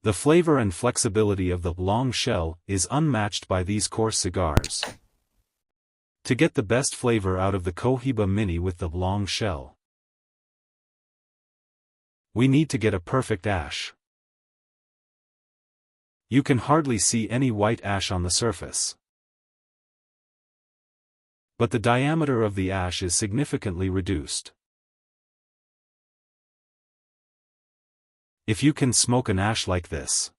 The flavor and flexibility of the Loong Shell is unmatched by these coarse cigars. To get the best flavor out of the Cohiba Mini with the Loong Shell, we need to get a perfect ash. You can hardly see any white ash on the surface, but the diameter of the ash is significantly reduced. If you can smoke an ash like this,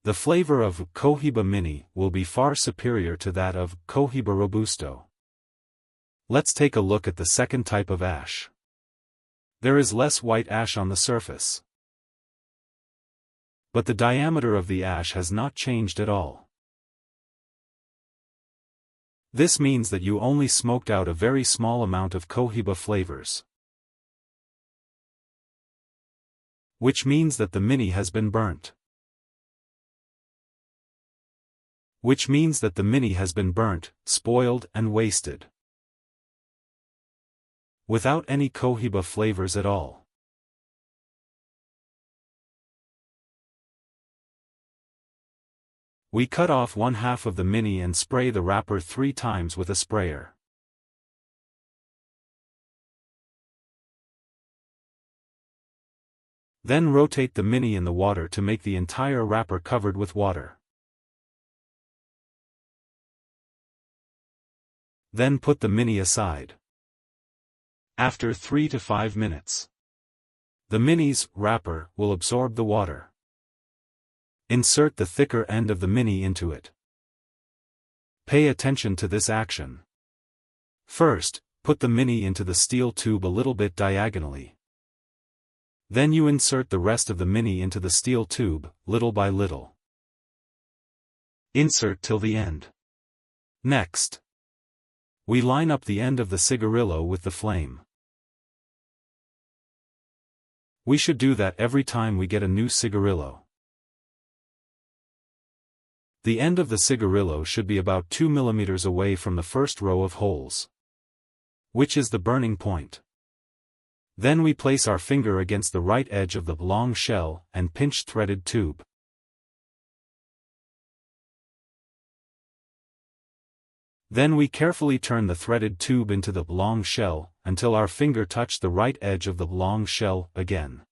the flavor of Cohiba Mini will be far superior to that of Cohiba Robusto. Let's take a look at the second type of ash. There is less white ash on the surface, but the diameter of the ash has not changed at all. This means that you only smoked out a very small amount of Cohiba flavors, which means that the Mini has been burnt. Spoiled and wasted, without any Cohiba flavors at all. We cut off 1/2 of the Mini and spray the wrapper 3 times with a sprayer. Then rotate the Mini in the water to make the entire wrapper covered with water. Then put the Mini aside. After 3 to 5 minutes, the Mini's wrapper will absorb the water. Insert the thicker end of the Mini into it. Pay attention to this action. First, put the Mini into the steel tube a little bit diagonally. Then you insert the rest of the Mini into the steel tube, little by little. Insert till the end. Next, we line up the end of the cigarillo with the flame. We should do that every time we get a new cigarillo. The end of the cigarillo should be about 2 mm away from the first row of holes, which is the burning point. Then we place our finger against the right edge of the Loong Shell and pinch threaded tube. Then we carefully turn the threaded tube into the Loong Shell until our finger touch the right edge of the Loong Shell again.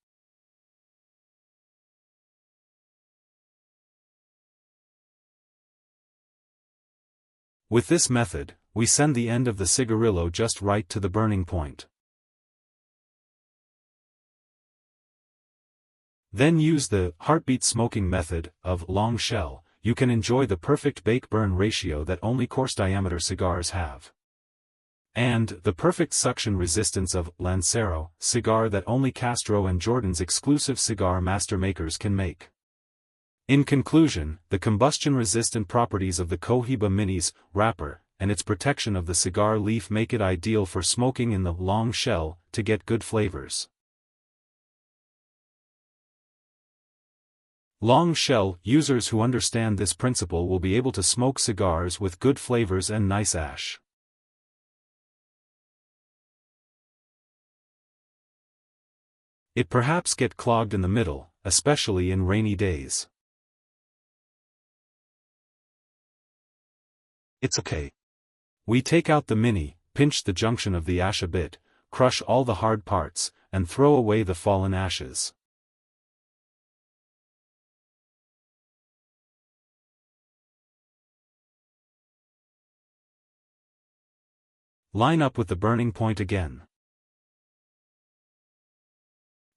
With this method, we send the end of the cigarillo just right to the burning point. Then use the heartbeat smoking method of Loong Shell. You can enjoy the perfect bake-burn ratio that only coarse diameter cigars have, and the perfect suction resistance of Lancero cigar that only Castro and Jordan's exclusive cigar master makers can make. In conclusion, the combustion-resistant properties of the Cohiba Mini's wrapper and its protection of the cigar leaf make it ideal for smoking in the Loong Shell to get good flavors. Loong Shell users who understand this principle will be able to smoke cigars with good flavors and nice ash. It perhaps get clogged in the middle, especially in rainy days. It's okay. We take out the Mini, pinch the junction of the ash a bit, crush all the hard parts, and throw away the fallen ashes. Line up with the burning point again.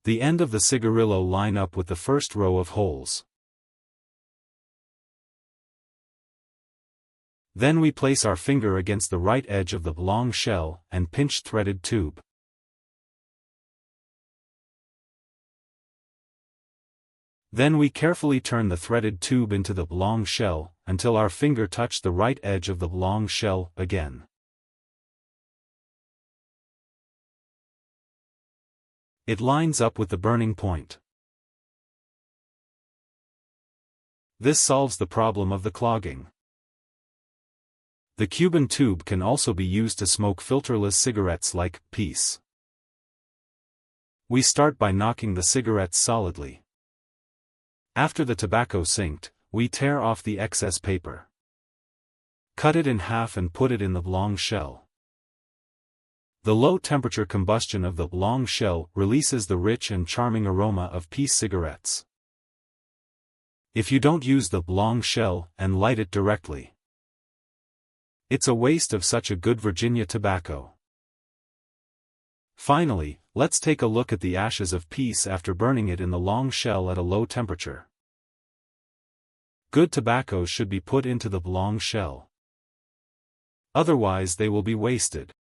The end of the cigarillo line up with the first row of holes. Then we place our finger against the right edge of the Loong Shell and pinch threaded tube. Then we carefully turn the threaded tube into the Loong Shell until our finger touch the right edge of the Loong Shell again. It lines up with the burning point. This solves the problem of the clogging. The Cuban tube can also be used to smoke filterless cigarettes like Peace. We start by knocking the cigarettes solidly. After the tobacco synced, we tear off the excess paper. Cut it in half and put it in the Loong Shell. The low-temperature combustion of the Loong Shell releases the rich and charming aroma of peace cigarettes. If you don't use the Loong Shell and light it directly, it's a waste of such a good Virginia tobacco. Finally, let's take a look at the ashes of peace after burning it in the Loong Shell at a low temperature. Good tobaccos should be put into the Loong Shell. Otherwise they will be wasted.